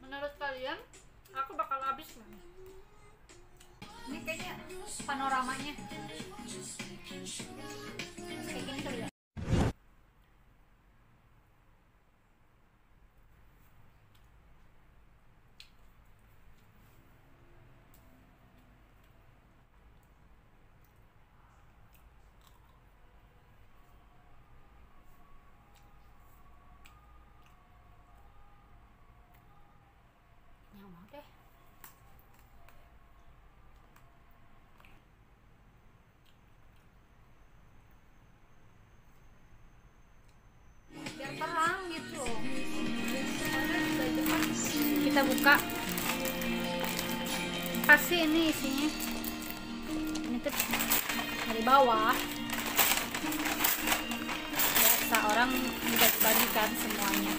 Menurut kalian, aku bakal habis nggak nih? Ini kayaknya panoramanya kayak gini kali ya. Yang mau deh. Biar terang gitu. Kita buka. Kasih ini isinya. Ini tuh dari bawah. Biasa orang dibagi-bagikan semuanya.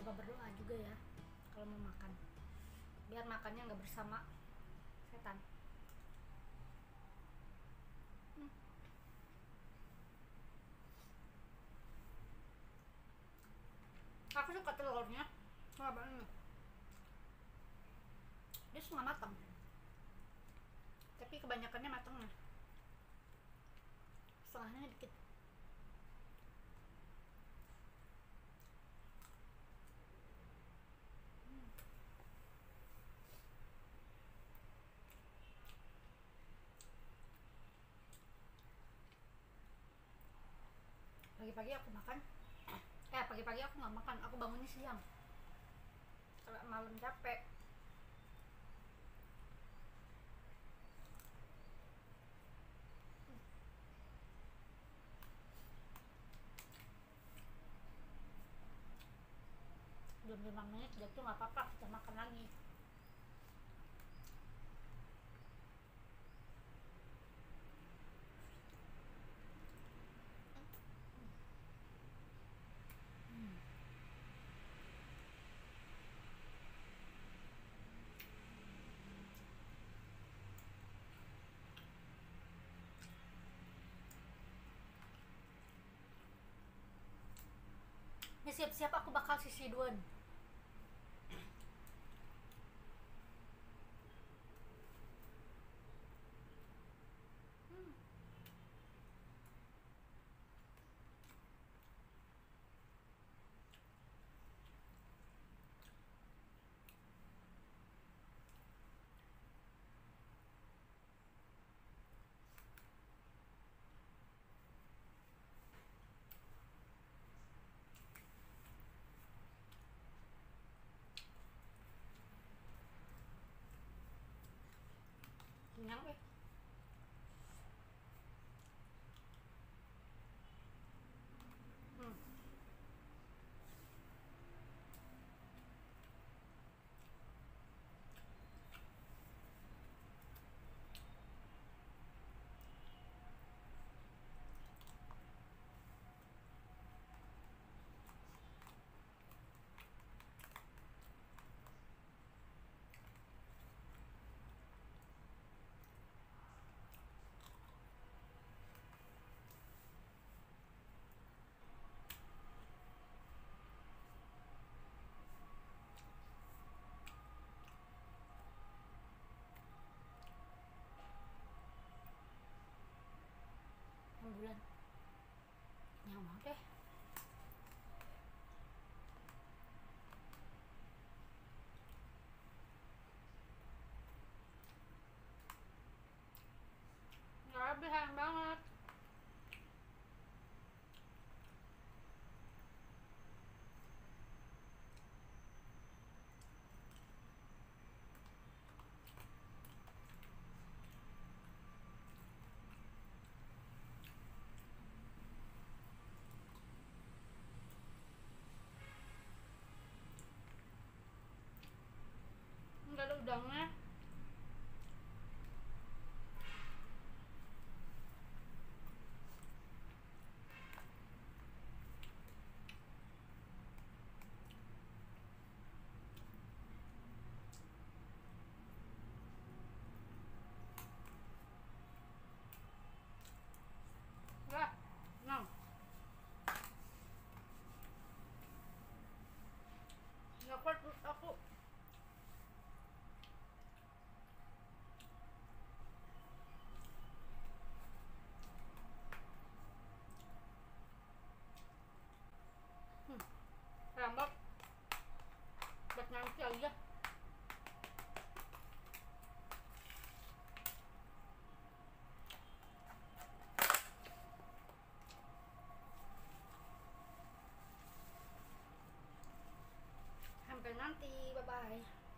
Berdoa juga ya kalau mau makan, biar makannya nggak bersama setan. Aku suka telurnya, nggak banget. Dia setengah matang, tapi kebanyakannya matangnya, setengahnya dikit. Pagi-pagi aku makan, pagi-pagi aku nggak makan, aku bangunnya siang. Kalau malam capek. Belum 5 menit, jadi tuh nggak apa-apa, kita makan lagi. siap-siap aku bakal sisi duluan. Kenyang eh. Bulan kenyang banget deh. Nggak habis, sayang banget. Nggak ada udangnya. Lah, nang. Nggak kuat perut aku. Rambut buat nanti aja. Sampai nanti, bye bye.